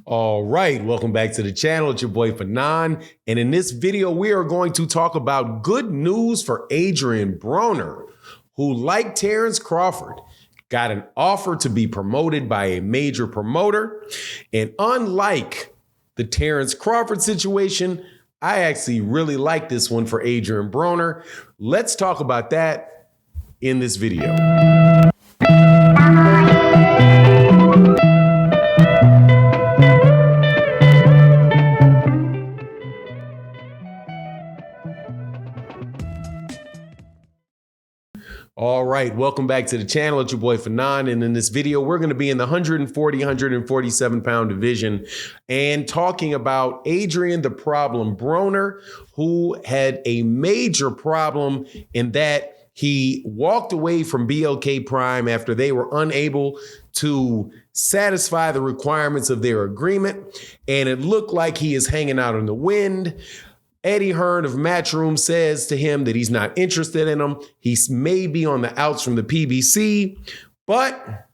All right, welcome back to the channel. It's your boy Fanon, and in this video, we are going to talk about good news for Adrien Broner, who, like Terence Crawford, got an offer to be promoted by a major promoter. And unlike the Terence Crawford situation, I actually really like this one for Adrien Broner. Let's talk about that in this video. All right, welcome back to the channel. It's your boy Fanon, and in this video, we're going to be in the 147 pound division and talking about Adrien the Problem Broner, who had a major problem in that he walked away from BLK Prime after they were unable to satisfy the requirements of their agreement, and it looked like he is hanging out in the wind. Eddie Hearn of Matchroom says to him that he's not interested in him. He may be on the outs from the PBC, but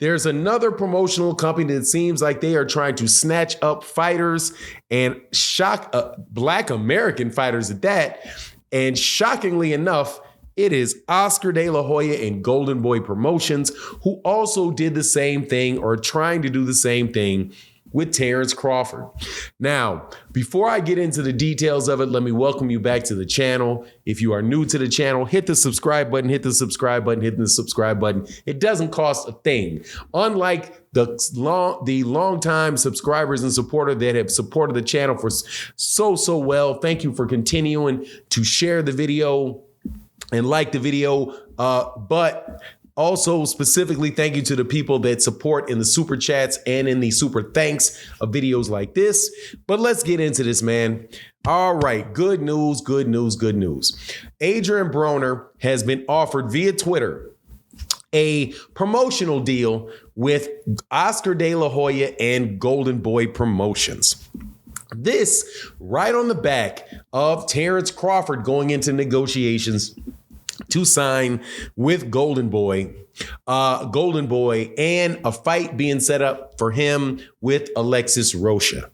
there's another promotional company that seems like they are trying to snatch up fighters and shock Black American fighters at that. And shockingly enough, it is Oscar De La Hoya and Goldenboy Promotions, who also did the same thing or trying to do the same thing with Terence Crawford. Now, before I get into the details of it, let me welcome you back to the channel. If you are new to the channel, hit the subscribe button, hit the subscribe button, hit the subscribe button. It doesn't cost a thing. Unlike the long-time subscribers and supporters that have supported the channel for so well, thank you for continuing to share the video and like the video, but also, specifically, thank you to the people that support in the super chats and in the super thanks of videos like this. But let's get into this, man. All right, good news, good news, good news. Adrien Broner has been offered via Twitter a promotional deal with Oscar De La Hoya and Goldenboy Promotions. This right on the back of Terence Crawford going into negotiations to sign with Goldenboy and a fight being set up for him with Alexis Rocha.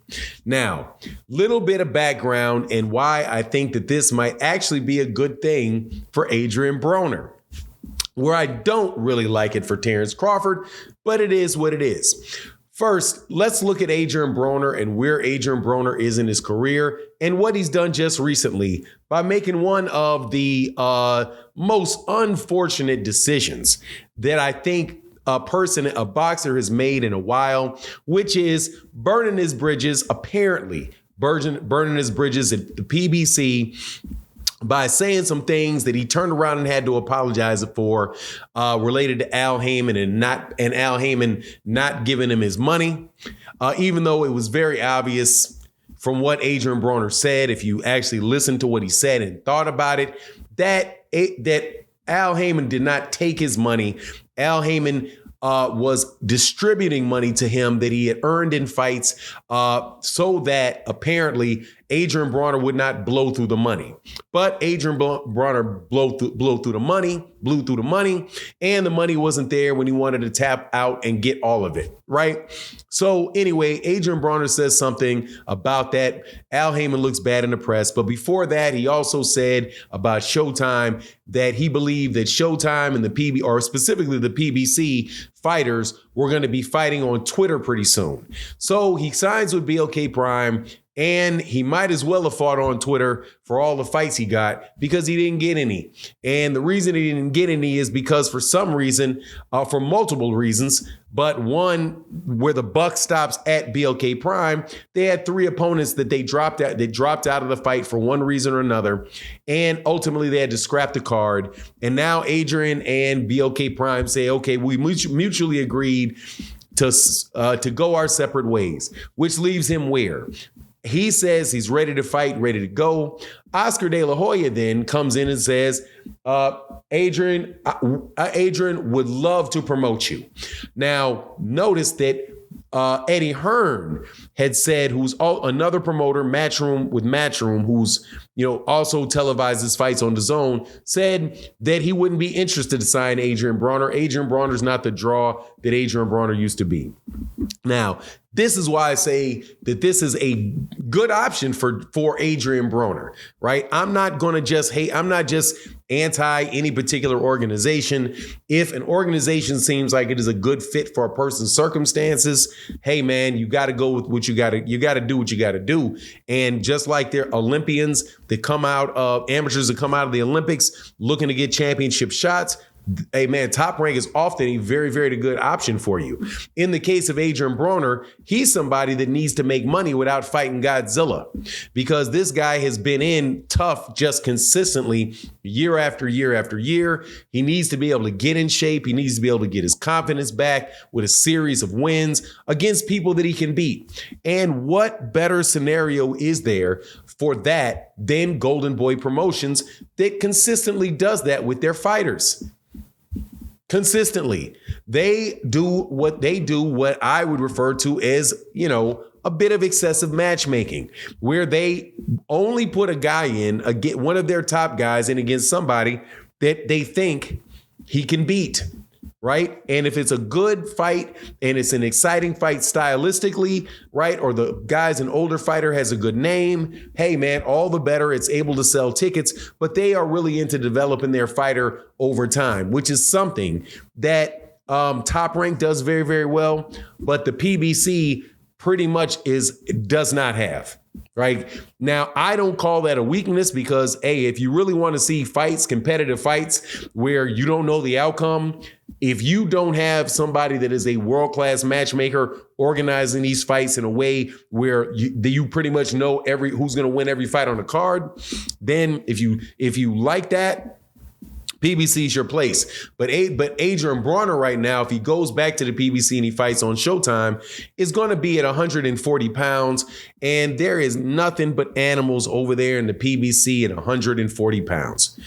Now, little bit of background and why I think that this might actually be a good thing for Adrien Broner, where I don't really like it for Terence Crawford, but it is what it is. First, let's look at Adrien Broner and where Adrien Broner is in his career and what he's done just recently by making one of the most unfortunate decisions that I think a boxer has made in a while, which is burning his bridges, apparently burning his bridges at the PBC by saying some things that he turned around and had to apologize for related to Al Haymon and Al Haymon not giving him his money, even though it was very obvious from what Adrien Broner said, if you actually listened to what he said and thought about it, that Al Haymon did not take his money. Al Haymon was distributing money to him that he had earned in fights so that apparently Adrien Broner would not blow through the money. But Adrien Broner blew through the money, and the money wasn't there when he wanted to tap out and get all of it, right? So anyway, Adrien Broner says something about that. Al Haymon looks bad in the press, but before that, he also said about Showtime that he believed that Showtime and the PB, or specifically the PBC fighters, were going to be fighting on Twitter pretty soon. So he signs with BLK Prime, and he might as well have fought on Twitter for all the fights he got because he didn't get any. And the reason he didn't get any is because for some reason, for multiple reasons, but one where the buck stops at BLK Prime, they had 3 opponents that they dropped out of the fight for one reason or another. And ultimately they had to scrap the card. And now Adrien and BLK Prime say, okay, we mutually agreed to go our separate ways, which leaves him where? He says he's ready to fight, ready to go. Oscar De La Hoya then comes in and says, Adrien would love to promote you. Now, notice that Eddie Hearn had said, who's another promoter, Matchroom, who's also televises fights on DAZN, said that he wouldn't be interested to sign Adrien Broner. Adrien Broner's not the draw that Adrien Broner used to be. Now, this is why I say that this is a good option for Adrien Broner, right? I'm not going to just hate. I'm not just anti any particular organization. If an organization seems like it is a good fit for a person's circumstances, hey man, you got to go with what you got to do what you got to do. And just like there are Olympians that come out of amateurs that come out of the Olympics looking to get championship shots, hey man, Top Rank is often a very, very good option for you. In the case of Adrien Broner, he's somebody that needs to make money without fighting Godzilla, because this guy has been in tough just consistently year after year after year. He needs to be able to get in shape. He needs to be able to get his confidence back with a series of wins against people that he can beat. And what better scenario is there for that than Goldenboy Promotions that consistently does that with their fighters? Consistently, they do what I would refer to as, a bit of excessive matchmaking, where they only put a guy in, one of their top guys in against somebody that they think he can beat, right? And if it's a good fight and it's an exciting fight stylistically, right, or the guy's an older fighter, has a good name, hey man, all the better. It's able to sell tickets, but they are really into developing their fighter over time, which is something that Top Rank does very, very well, but the PBC pretty much does not have. Right now, I don't call that a weakness, because if you really want to see fights, competitive fights where you don't know the outcome, if you don't have somebody that is a world-class matchmaker organizing these fights in a way where you pretty much know who's going to win every fight on the card, then if you like that, PBC is your place. But Adrien Broner right now, if he goes back to the PBC and he fights on Showtime, is going to be at 140 pounds. And there is nothing but animals over there in the PBC at 140 pounds.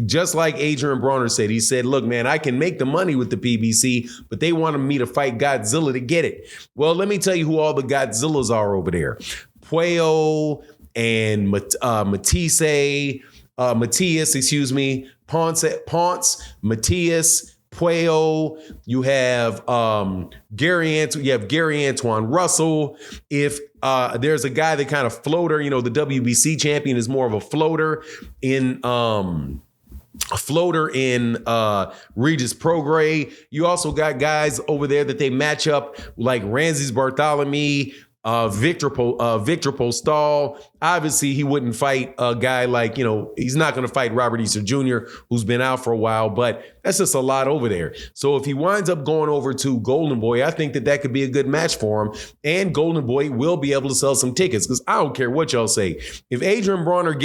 Just like Adrien Broner said, he said, look, man, I can make the money with the PBC, but they wanted me to fight Godzilla to get it. Well, let me tell you who all the Godzillas are over there. Puello and Ponce, Matias, Puello. You have Gary Antoine Russell. If there's a guy that kind of floater, the WBC champion is more of a floater in Regis Prograis. You also got guys over there that they match up like Ramses Bartholomew, Victor Postal. Obviously, he wouldn't fight a guy like, he's not going to fight Robert Easter Jr., who's been out for a while, but that's just a lot over there. So if he winds up going over to Goldenboy, I think that could be a good match for him. And Goldenboy will be able to sell some tickets, because I don't care what y'all say. If Adrien Broner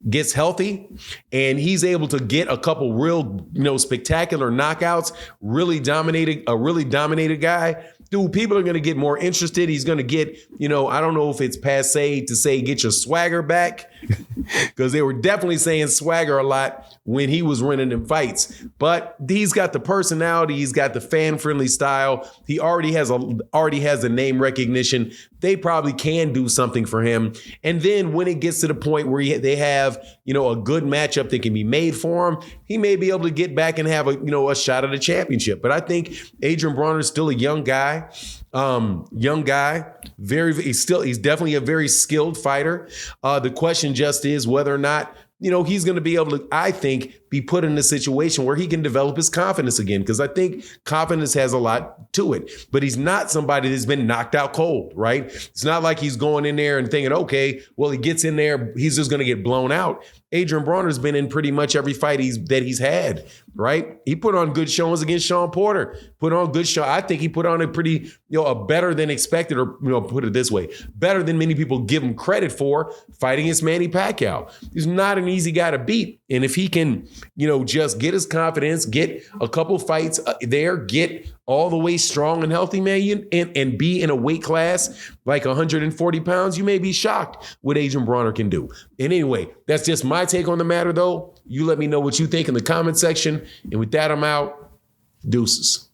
gets healthy and he's able to get a couple real, spectacular knockouts, really dominated guy, dude, people are going to get more interested. He's going to get, I don't know if it's passe to say get your swagger back, because they were definitely saying swagger a lot when he was winning them fights. But he's got the personality. He's got the fan-friendly style. He already has the name recognition. They probably can do something for him. And then when it gets to the point where they have, a good matchup that can be made for him, he may be able to get back and have a shot at a championship. But I think Adrien Broner is still a young guy. He's definitely a very skilled fighter. The question just is whether or not, he's going to be able to, I think, be put in a situation where he can develop his confidence again, because I think confidence has a lot to it. But he's not somebody that's been knocked out cold, right? It's not like he's going in there and thinking, okay, well, he gets in there, he's just going to get blown out. Adrien Broner's been in pretty much every fight that he's had, right? He put on good showings against Sean Porter. I think he put on a pretty, a better than expected, or put it this way, better than many people give him credit for, fighting against Manny Pacquiao. He's not an easy guy to beat. And if he can, just get his confidence, get a couple fights there, get all the way strong and healthy, man, and be in a weight class like 140 pounds, you may be shocked what Adrien Broner can do. And anyway, that's just my take on the matter, though. You let me know what you think in the comment section. And with that, I'm out. Deuces.